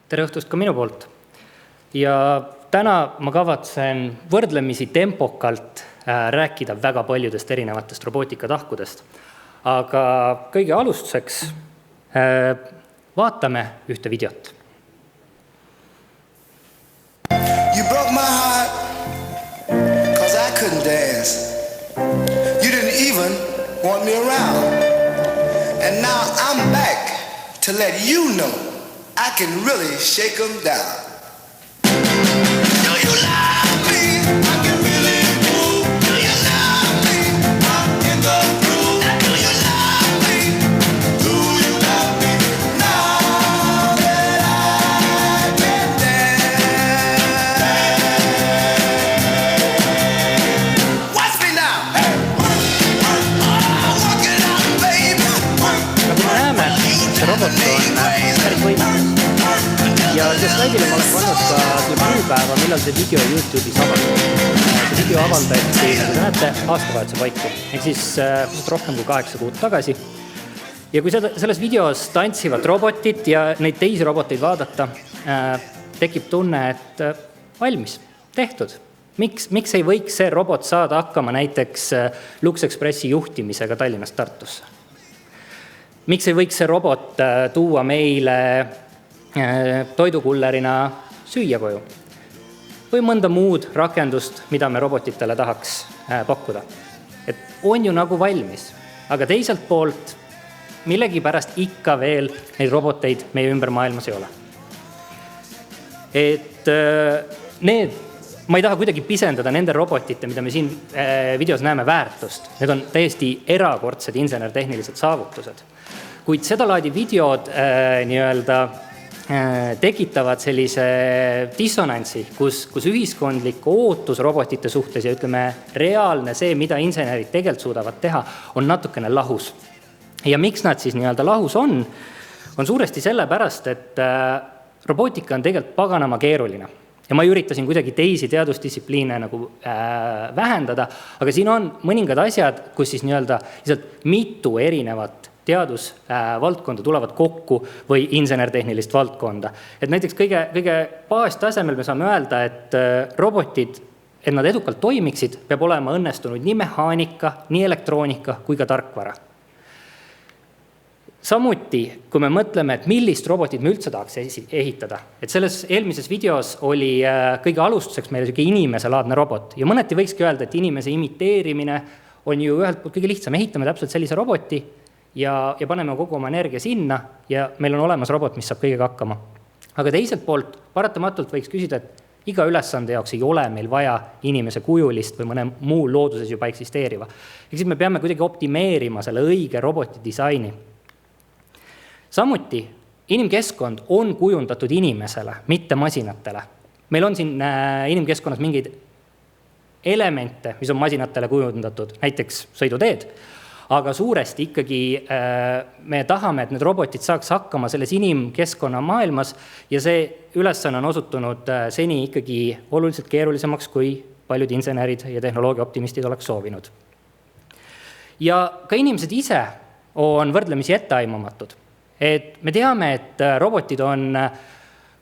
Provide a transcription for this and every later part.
Tere õhtust ka minu poolt. Ja täna ma kavatsen võrdlemisi tempokalt rääkida väga paljudest erinevatest robootikatahkudest. Aga kõige alustuseks vaatame ühte videot. You broke my heart because I couldn't dance. You didn't even want me around. And now I'm back to let you know I can really shake them down. Do you love me? I can really move. Do you love me? I'm in the groove. Do you love me? Do you love me? Now that I can dance. Watch me now. Hey, work it out, baby. Nagu me näeme, see robot on päris võimas. Ja see slaidile ma olen pannud ka kuupäeva, millal see video YouTube'is avaldati. See video avaldati, nagu te näete, aastavahetuse paiku. Ehk siis rohkem kui 8 kuud tagasi. Ja kui selles videos tantsivad robotit ja neid teisi roboteid vaadata, tekib tunne, et valmis, tehtud. Miks ei võiks see robot saada hakkama näiteks Lux Expressi juhtimisega Tallinnast Tartusse? Miks ei võiks see robot tuua meile toidukullerina süüa koju? Või mõnda muud rakendust, mida me robotitele tahaks pakkuda. Et on ju nagu valmis, aga teiselt poolt millegi pärast ikka veel neid roboteid meie ümber maailmas ei ole. Et ma ei taha kuidagi pisendada nende robotite, mida me siin videos näeme väärtust. Need on täiesti erakordsed insenertehnilised saavutused. Kuid seda laadi videod tekitavad sellise dissonantsi, kus ühiskondlik ootus robotite suhtes ja ütleme reaalne see, mida insenerid tegelikult suudavad teha, on natukene lahus. Ja miks nad siis lahus on suuresti sellepärast, et robootika on tegelikult paganama keeruline. Ja ma üritasin kuidagi teisi teadusdistsipliine nagu vähendada, aga siin on mõningad asjad, kus siis lihtsalt mitu erinevat teadusvaldkonda tulevad kokku või insenertehnilist valdkonda. Et näiteks kõige baastasemel me saame öelda, et robotid, et nad edukalt toimiksid, peab olema õnnestunud nii mehaanika, nii elektroonika kui ka tarkvara. Samuti, kui me mõtleme, et millist robotit me üldse tahaks ehitada, et selles eelmises videos oli kõige alustuseks meile inimeselaadne robot ja mõneti võikski öelda, et inimese imiteerimine on ju ühelt poolt kõige lihtsam. Ehitame täpselt sellise roboti ja paneme kogu oma energia sinna ja meil on olemas robot, mis saab kõigega hakkama. Aga teiselt poolt paratamatult võiks küsida, et iga ülesande jaoks ei ole meil vaja inimese kujulist või mõne muu looduses juba eksisteeriva. Ehk siis me peame kuidagi optimeerima selle õige roboti disaini. Samuti inimkeskkond on kujundatud inimesele, mitte masinatele. Meil on siin inimkeskkonnas mingeid elemente, mis on masinatele kujundatud, näiteks sõiduteed, aga suuresti ikkagi me tahame, et need robotid saaks hakkama selles inimkeskkonna maailmas ja see ülesanne on osutunud seni ikkagi oluliselt keerulisemaks, kui paljud insenerid ja tehnoloogia optimistid oleks soovinud. Ja ka inimesed ise on võrdlemisi etteaimamatud. Et me teame, et robotid on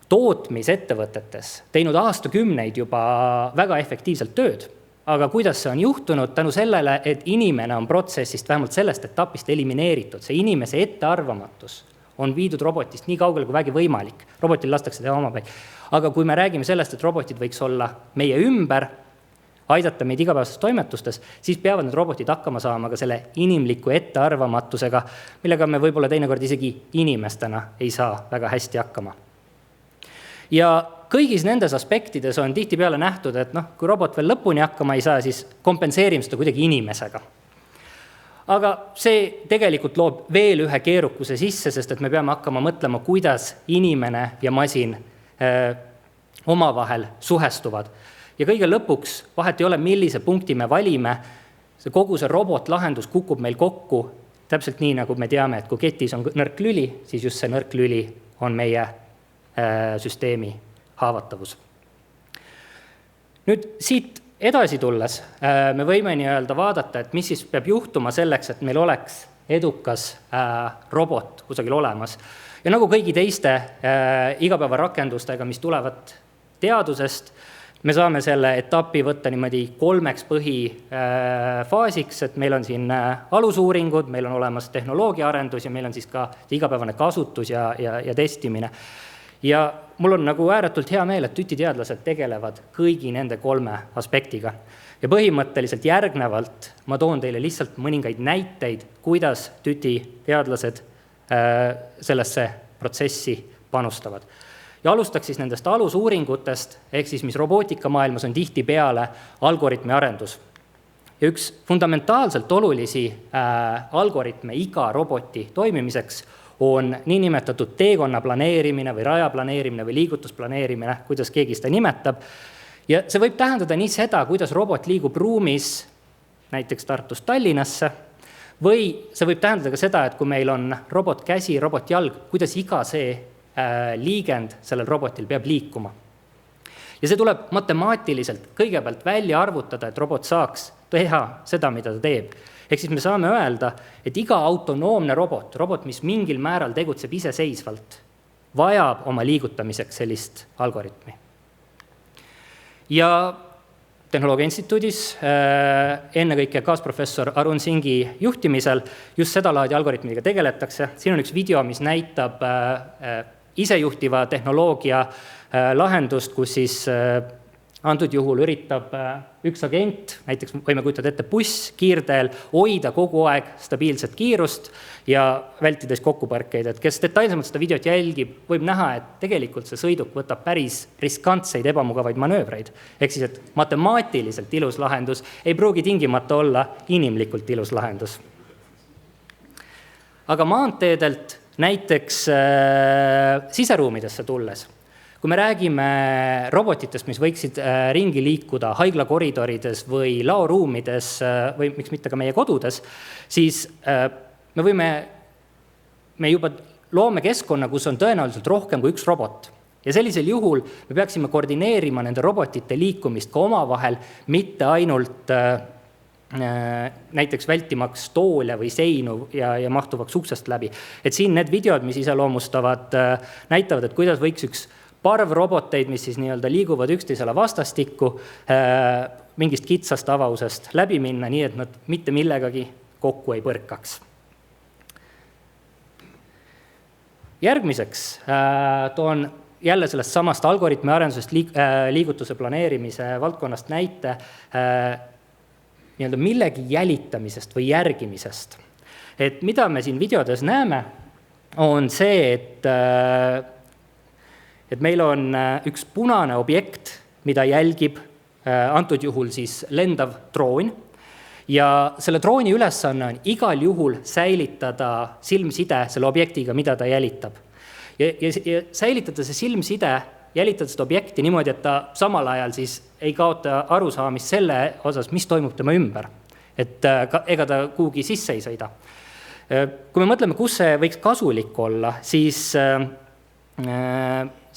tootmisettevõtetes teinud aastakümneid juba väga efektiivselt tööd. Aga kuidas see on juhtunud tänu sellele, et inimene on protsessist vähemalt sellest etapist elimineeritud. See inimese ettearvamatus on viidud robotist nii kaugele kui vägi võimalik. Robotil lastakse teha omapäi. Aga kui me räägime sellest, et robotid võiks olla meie ümber, aidata meid igapäevastes toimetustes, siis peavad need robotid hakkama saama ka selle inimliku ettearvamatusega, millega me võib-olla teinekord isegi inimestena ei saa väga hästi hakkama. Ja kõigis nendes aspektides on tihtipeale nähtud, et kui robot veel lõpuni hakkama ei saa, siis kompenseerime seda kuidagi inimesega. Aga see tegelikult loob veel ühe keerukuse sisse, sest et me peame hakkama mõtlema, kuidas inimene ja masin omavahel suhestuvad. Ja kõige lõpuks vahet ei ole, millise punkti me valime, kogu see robotlahendus kukub meil kokku täpselt nii, nagu me teame, et kui ketis on nõrk lüli, siis just see nõrk lüli on meie süsteemi haavatavus. Nüüd siit edasi tulles me võime vaadata, et mis siis peab juhtuma selleks, et meil oleks edukas robot kusagil olemas. Ja nagu kõigi teiste igapäevarakendustega, mis tulevad teadusest, me saame selle etapi võtta niimoodi 3 põhifaasiks, et meil on siin alusuuringud, meil on olemas tehnoloogiaarendus ja meil on siis ka igapäevane kasutus ja testimine. Ja mul on nagu ääretult hea meel, et TÜTi teadlased tegelevad kõigi nende 3 aspektiga. Ja põhimõtteliselt järgnevalt ma toon teile lihtsalt mõningaid näiteid, kuidas TÜTi teadlased sellesse protsessi panustavad. Ja alustaks siis nendest alusuuringutest, ehk siis mis robootikamaailmas on tihtipeale algoritmi arendus. Ja üks fundamentaalselt olulisi algoritme iga roboti toimimiseks on niinimetatud teekonna planeerimine või raja planeerimine või liigutusplaneerimine, kuidas keegi seda nimetab. Ja see võib tähendada nii seda, kuidas robot liigub ruumis, näiteks Tartust Tallinnasse, või see võib tähendada ka seda, et kui meil on robotkäsi, robotjalg, kuidas iga see liigend sellel robotil peab liikuma. Ja see tuleb matemaatiliselt kõigepealt välja arvutada, et robot saaks teha seda, mida ta teeb. Ehk siis me saame öelda, et iga autonoomne robot, mis mingil määral tegutseb iseseisvalt, vajab oma liigutamiseks sellist algoritmi. Ja Tehnoloogia Instituudis ennekõike kaasprofessor Arun Singi juhtimisel just seda laadi algoritmidega tegeletakse. Siin on üks video, mis näitab isejuhtiva tehnoloogia lahendust, kus siis antud juhul üritab üks agent, näiteks võime kujutada ette buss kiirteel, hoida kogu aeg stabiilset kiirust ja vältides kokkupõrkeid. Et kes detailsemalt seda videot jälgib, võib näha, et tegelikult see sõiduk võtab päris riskantseid ebamugavaid manöövreid. Ehk siis, et matemaatiliselt ilus lahendus ei pruugi tingimata olla inimlikult ilus lahendus. Aga maanteedelt näiteks siseruumidesse tulles, kui me räägime robotitest, mis võiksid ringi liikuda haiglakoridorides või laoruumides või miks mitte ka meie kodudes, siis me juba loome keskkonna, kus on tõenäoliselt rohkem kui üks robot. Ja sellisel juhul me peaksime koordineerima nende robotite liikumist ka omavahel, mitte ainult näiteks vältimaks toole või seinu ja mahtuvaks uksest läbi. Et siin need videod, mis iseloomustavad, näitavad, et kuidas võiks üks parvroboteid, mis siis nii-öelda liiguvad üksteisele vastastikku, mingist kitsast avausest läbi minna, nii et nad mitte millegagi kokku ei põrkaks. Järgmiseks toon jälle sellest samast algoritmi arendusest liigutuse planeerimise valdkonnast näite nii-öelda millegi jälitamisest või järgimisest. Et mida me siin videodes näeme, on see, et meil on üks punane objekt, mida jälgib antud juhul siis lendav droon ja selle drooni ülesanne on igal juhul säilitada silmside selle objektiga, mida ta jälitab. Ja säilitada see silmside, jälitada seda objekti niimoodi, et ta samal ajal siis ei kaota arusaamist selle osas, mis toimub tema ümber. Et ega ta kuhugi sisse ei sõida. Kui me mõtleme, kus see võiks kasulik olla, siis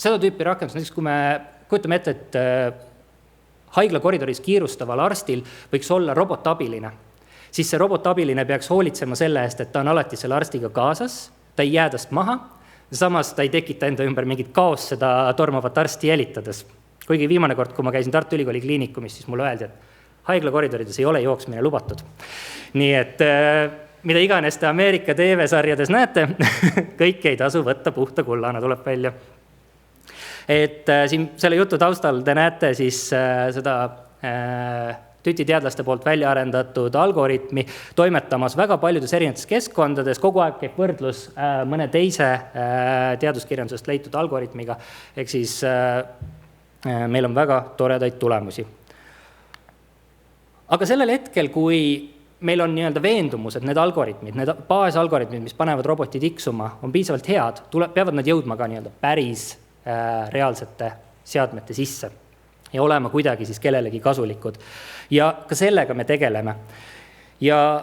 seda tüüpi rakendus, näiteks kui me kujutame ette, et haiglakoridoris kiirustaval arstil võiks olla robotabiline, siis see robotabiline peaks hoolitsema selle eest, et ta on alati selle arstiga kaasas, ta ei jää tast maha, samas ta ei tekita enda ümber mingit kaos seda tormavat arsti jälitades. Kuigi viimane kord, kui ma käisin Tartu Ülikooli kliinikumis, siis mulle öeldi, et haiglakoridorides ei ole jooksmine lubatud. Nii et mida iganes te Ameerika TV-sarjades näete, kõik ei tasu võtta puhta kullana, tuleb välja. Et siin selle jutu taustal te näete siis seda TÜTi teadlaste poolt välja arendatud algoritmi toimetamas väga paljudes erinevates keskkondades, kogu aeg käib võrdlus mõne teise teaduskirjandusest leitud algoritmiga, ehk siis meil on väga toredaid tulemusi. Aga sellel hetkel, kui meil on nii-öelda veendumus, et need algoritmid, need baasalgoritmid, mis panevad roboti tiksuma, on piisavalt head, peavad nad jõudma ka nii-öelda päris reaalsete seadmete sisse ja olema kuidagi siis kellelegi kasulikud. Ja ka sellega me tegeleme. Ja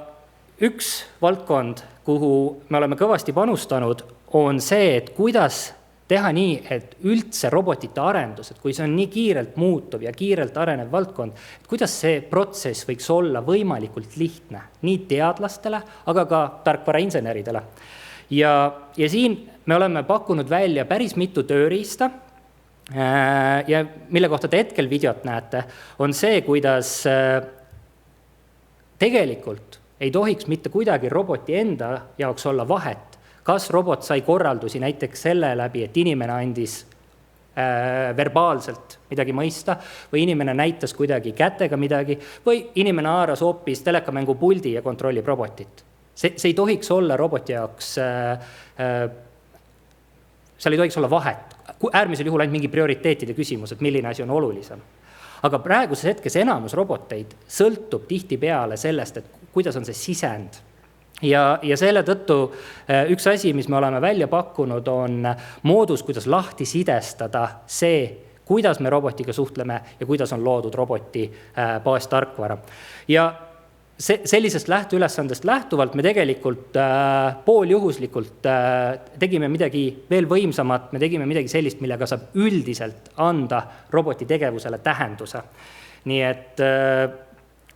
üks valdkond, kuhu me oleme kõvasti panustanud, on see, et kuidas teha nii, et üldse robotite arendus, et kui see on nii kiirelt muutuv ja kiirelt arenev valdkond, et kuidas see protsess võiks olla võimalikult lihtne nii teadlastele, aga ka tarkvarainseneridele. Ja siin me oleme pakkunud välja päris mitu tööriista, ja mille kohta te hetkel videot näete, on see, kuidas tegelikult ei tohiks mitte kuidagi roboti enda jaoks olla vahet, kas robot sai korraldusi näiteks selle läbi, et inimene andis verbaalselt midagi mõista või inimene näitas kuidagi kätega midagi või inimene haaras hoopis telekamängu puldi ja kontrollib robotit. See ei tohiks olla roboti jaoks, seal ei tohiks olla vahet. Äärmisel juhul ainult mingi prioriteetide küsimus, et milline asi on olulisem. Aga praeguses hetkes enamus roboteid sõltub tihtipeale sellest, et kuidas on see sisend. Ja selle tõttu üks asi, mis me oleme välja pakkunud, on moodus, kuidas lahti sidestada see, kuidas me robotiga suhtleme ja kuidas on loodud roboti baastarkvara. Ja sellisest lähteülesandest lähtuvalt me tegelikult pooljuhuslikult tegime midagi veel võimsamat, me tegime midagi sellist, millega saab üldiselt anda roboti tegevusele tähenduse. Nii et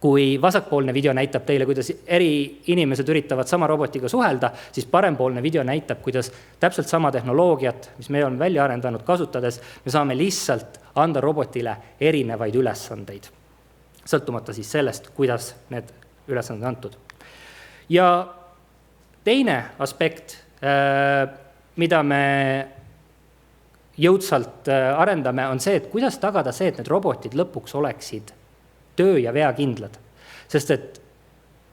kui vasakpoolne video näitab teile, kuidas eri inimesed üritavad sama robotiga suhelda, siis parempoolne video näitab, kuidas täpselt sama tehnoloogiat, mis me oleme välja arendanud kasutades, me saame lihtsalt anda robotile erinevaid ülesandeid, sõltumata siis sellest, kuidas need ülesanded antud. Ja teine aspekt, mida me jõudsalt arendame, on see, et kuidas tagada see, et need robotid lõpuks oleksid töö- ja veakindlad. Sest et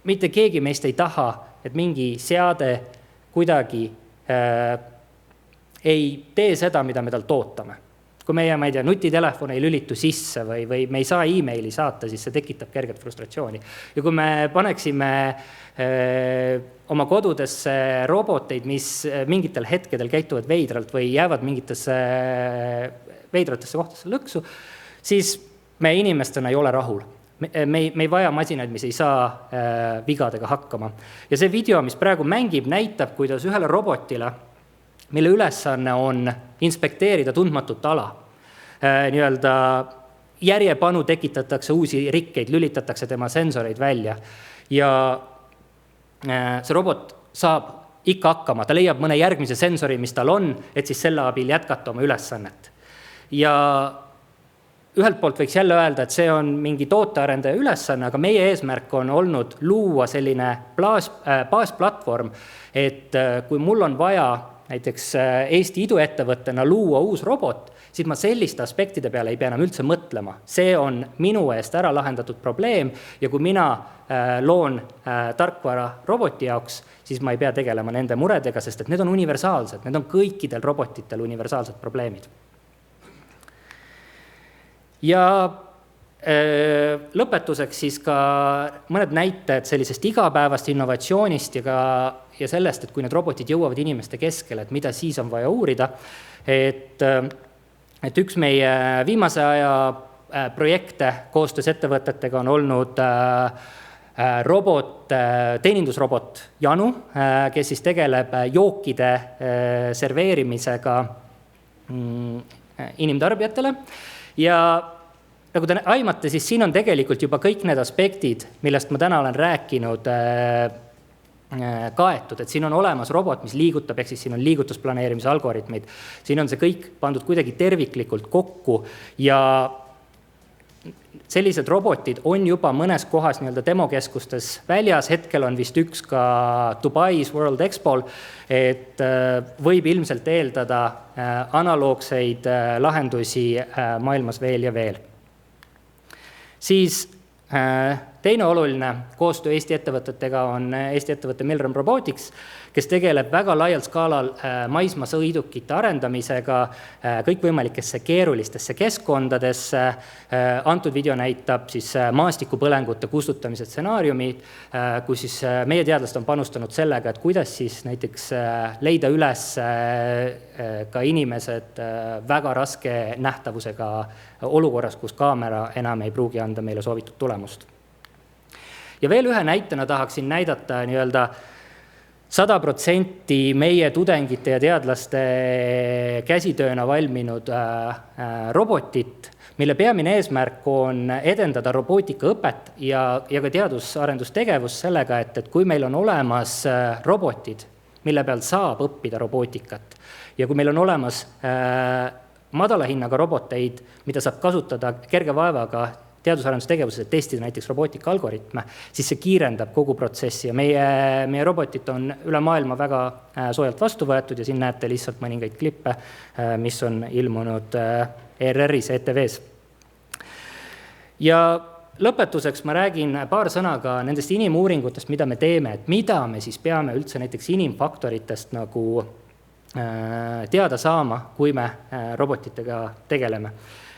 mitte keegi meist ei taha, et mingi seade kuidagi ei tee seda, mida me talt ootame. Kui meie, ma ei tea, nutitelefon ei lülitu sisse või me ei saa e-maili saata, siis see tekitab kerget frustratsiooni. Ja kui me paneksime oma kodudesse roboteid, mis mingitel hetkedel käituvad veidralt või jäävad mingitesse veidratesse kohtadesse lõksu, siis me inimestena ei ole rahul. Me ei vaja masinaid, mis ei saa vigadega hakkama. Ja see video, mis praegu mängib, näitab, kuidas ühele robotile, mille ülesanne on inspekteerida tundmatut ala. Nii-öelda järjepanu tekitatakse uusi rikkeid, lülitatakse tema sensoreid välja. Ja see robot saab ikka hakkama, ta leiab mõne järgmise sensori, mis tal on, et siis selle abil jätkata oma ülesannet. Ja ühelt poolt võiks jälle öelda, et see on mingi tootearendaja ülesanne, aga meie eesmärk on olnud luua selline baasplatvorm, et kui mul on vaja näiteks Eesti iduettevõttena luua uus robot, siis ma selliste aspektide peale ei pea enam üldse mõtlema. See on minu eest ära lahendatud probleem ja kui mina loon tarkvara roboti jaoks, siis ma ei pea tegelema nende muredega, sest et need on universaalsed, need on kõikidel robotitel universaalsed probleemid. Ja lõpetuseks siis ka mõned näited sellisest igapäevast innovatsioonist ja sellest, et kui need robotid jõuavad inimeste keskele, et mida siis on vaja uurida. Et üks meie viimase aja projekte koostöös ettevõtetega on olnud teenindusrobot Janu, kes siis tegeleb jookide serveerimisega inimtarbijatele. Ja nagu te aimate, siis siin on tegelikult juba kõik need aspektid, millest ma täna olen rääkinud, kaetud. Et siin on olemas robot, mis liigutab, ehk siis siin on liigutusplaneerimise algoritmid. Siin on see kõik pandud kuidagi terviklikult kokku ja sellised robotid on juba mõnes kohas nii-öelda demokeskustes väljas. Hetkel on vist üks ka Dubais World Expol, et võib ilmselt eeldada analoogseid lahendusi maailmas veel ja veel. Siis teine oluline koostöö Eesti ettevõtetega on Eesti ettevõtte Milrem Robotics, kes tegeleb väga laial skaalal maismaasõidukite arendamisega kõikvõimalikesse keerulistesse keskkondadesse. Antud video näitab siis maastikupõlengute kustutamise stsenaariumi, kus siis meie teadlased on panustanud sellega, et kuidas siis näiteks leida üles ka inimesed väga raske nähtavusega olukorras, kus kaamera enam ei pruugi anda meile soovitud tulemust. Ja veel ühe näitena tahaksin näidata nii-öelda 100% meie tudengite ja teadlaste käsitööna valminud robotit, mille peamine eesmärk on edendada robootikaõpet ja ka teadus-arendustegevus sellega, et kui meil on olemas robotid, mille peal saab õppida robootikat. Ja kui meil on olemas madala hinnaga roboteid, mida saab kasutada kerge vaevaga teadus-arendustegevuses, et testida näiteks robootika algoritme, siis see kiirendab kogu protsessi ja meie robotit on üle maailma väga soojalt vastu võetud ja siin näete lihtsalt mõningaid klippe, mis on ilmunud ERR-is, ETV-s. Ja lõpetuseks ma räägin paar sõnaga nendest inimuuringutest, mida me teeme, et mida me siis peame üldse näiteks inimfaktoritest nagu teada saama, kui me robotitega tegeleme.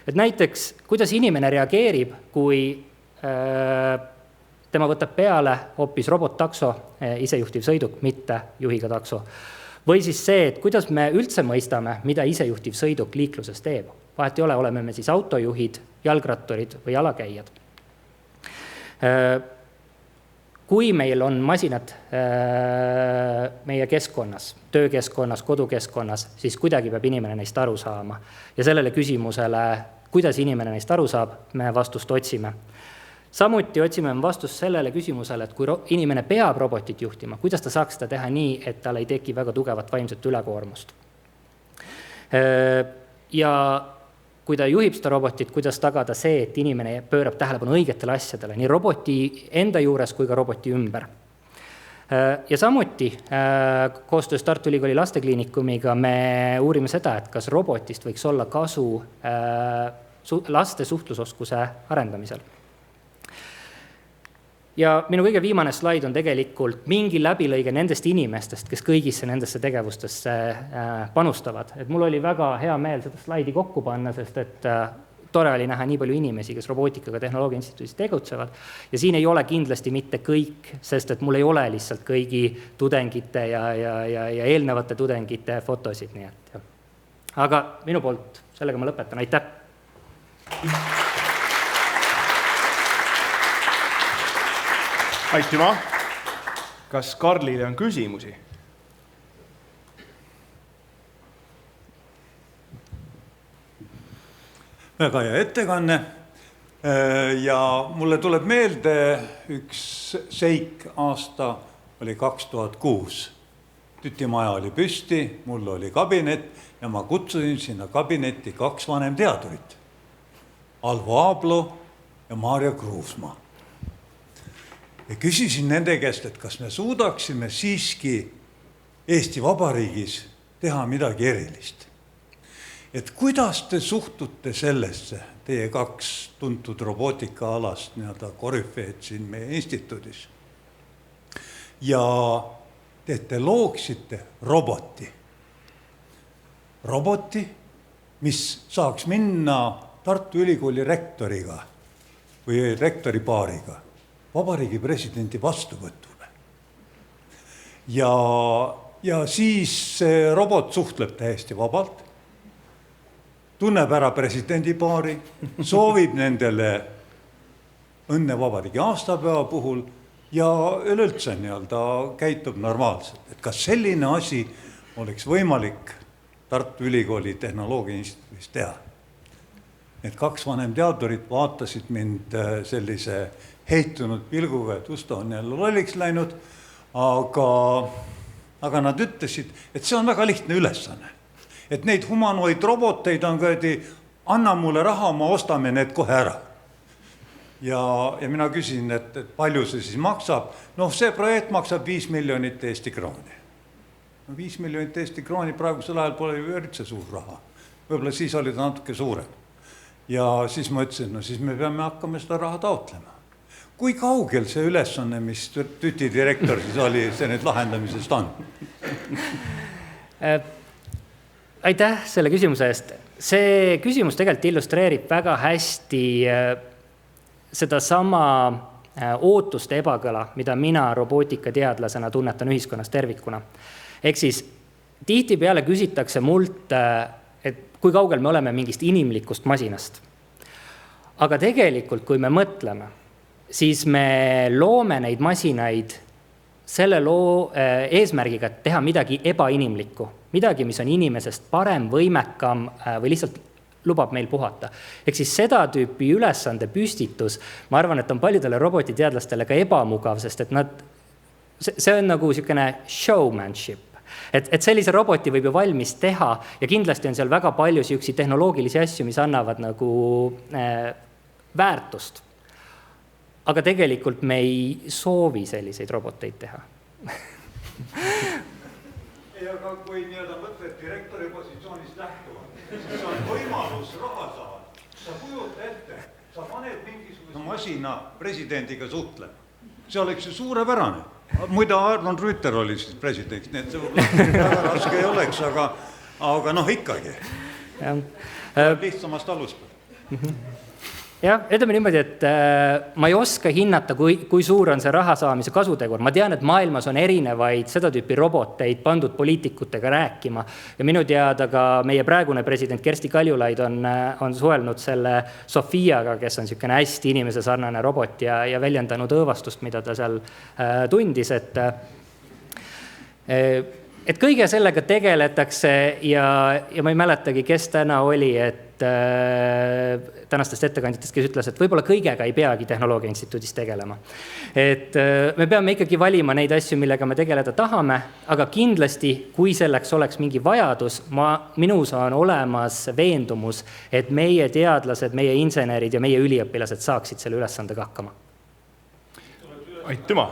Et näiteks, kuidas inimene reageerib, kui tema võtab peale hoopis robot-takso, isejuhtiv sõiduk, mitte juhiga takso. Või siis see, et kuidas me üldse mõistame, mida isejuhtiv sõiduk liikluses teeb. Vahet ei ole, oleme me siis autojuhid, jalgratturid või jalakäijad. Kui meil on masinad meie keskkonnas, töökeskkonnas, kodukeskkonnas, siis kuidagi peab inimene neist aru saama. Ja sellele küsimusele, kuidas inimene neist aru saab, me vastust otsime. Samuti otsime vastust sellele küsimusele, et kui inimene peab robotit juhtima, kuidas ta saaks seda teha nii, et tal ei teki väga tugevat vaimset ülekoormust. Ja kui ta juhib seda robotit, kuidas tagada see, et inimene pöörab tähelepanu õigetele asjadele, nii roboti enda juures kui ka roboti ümber. Ja samuti koostöös Tartu Ülikooli lastekliinikumiga me uurime seda, et kas robotist võiks olla kasu laste suhtlusoskuse arendamisel. Ja minu kõige viimane slaid on tegelikult mingi läbilõige nendest inimestest, kes kõigisse nendesse tegevustesse panustavad. Et mul oli väga hea meel seda slaidi kokku panna, sest et tore oli näha nii palju inimesi, kes robootikaga tehnoloogia instituudis tegutsevad. Ja siin ei ole kindlasti mitte kõik, sest et mul ei ole lihtsalt kõigi tudengite ja eelnevate tudengite fotosid. Nii et, ja. Aga minu poolt sellega ma lõpetan. Aitäh! Aitüma! Kas Karlile on küsimusi? Väga hea ettekanne ja mulle tuleb meelde üks seik, aasta oli 2006. Tütimaja oli püsti, mul oli kabinet ja ma kutsusin sinna kabinetti 2 vanemteadurit. Alvo Aablo ja Maarja Kruusmaa. Ja küsisin nende käest, et kas me suudaksime siiski Eesti Vabariigis teha midagi erilist. Et kuidas te suhtute sellesse, teie 2 tuntud robootika-alast korüfeed siin meie instituudis. Ja te looksite roboti. Roboti, mis saaks minna Tartu Ülikooli rektoriga või rektoripaariga Vabariigi presidendi vastuvõtule. Ja siis see robot suhtleb täiesti vabalt, tunneb ära presidendipaari, soovib nendele õnne vabariigi aastapäeva puhul ja üleüldse käitub normaalselt. Et kas selline asi oleks võimalik Tartu Ülikooli tehnoloogia instituudis teha? Need 2 vanemteadurit vaatasid mind sellise heitunud pilguga, et usta on jälle lolliks läinud, aga nad ütlesid, et see on väga lihtne ülesanne. Et neid humanoid roboteid on anna mulle raha, ma ostame need kohe ära. Ja mina küsin, et palju see siis maksab. See projekt maksab 5 miljonit Eesti krooni. 5 miljonit Eesti krooni praegusel ajal pole ju üldse suur raha. Võib-olla siis oli ta natuke suurem. Ja siis ma ütlesin, siis me peame hakkama seda raha taotlema. Kui kaugel see ülesanne, mis tüti direktor siis oli, see nüüd lahendamisest on? Aitäh selle küsimuse eest. See küsimus tegelikult illustreerib väga hästi seda sama ootuste ebakõla, mida mina robootikateadlasena tunnetan ühiskonnas tervikuna. Ehk siis tihtipeale küsitakse mult, et kui kaugel me oleme mingist inimlikust masinast. Aga tegelikult, kui me mõtleme, siis me loome neid masinaid selle eesmärgiga, et teha midagi ebainimlikku, midagi, mis on inimesest parem, võimekam või lihtsalt lubab meil puhata. Ehk siis seda tüüpi ülesande püstitus, ma arvan, et on paljudele robotiteadlastele ka ebamugav, sest et see on nagu selline showmanship. Et sellise roboti võib ju valmis teha ja kindlasti on seal väga palju siuksi tehnoloogilisi asju, mis annavad nagu väärtust. Aga tegelikult me ei soovi selliseid roboteid teha. Aga kui mõtled direktori positsioonist lähtuvalt, siis on võimalus raha saada. Sa kujuta ette, sa paned mingisuguse masina presidendiga suhtlema. See oleks ju suurepärane. Muide, Arnold Rüütel oli siis president, nii et see väga raske ei oleks, aga ikkagi. Lihtsamast alustada. Jah, ütleme niimoodi, et ma ei oska hinnata, kui suur on see raha saamise kasutegur. Ma tean, et maailmas on erinevaid seda tüüpi roboteid pandud poliitikutega rääkima. Ja minu teada ka meie praegune president Kersti Kaljulaid on suhelnud selle Sofiaga, kes on niisugune hästi inimese sarnane robot ja väljendanud õõvastust, mida ta seal tundis. Et kõige sellega tegeletakse ja ma ei mäletagi, kes täna oli, et tänastest ettekandjatest, kes ütles, et võib-olla kõigega ei peagi Tehnoloogia Instituudis tegelema. Et me peame ikkagi valima neid asju, millega me tegeleda tahame, aga kindlasti, kui selleks oleks mingi vajadus, minus on olemas veendumus, et meie teadlased, meie insenerid ja meie üliõpilased saaksid selle ülesandega hakkama. Aitüma!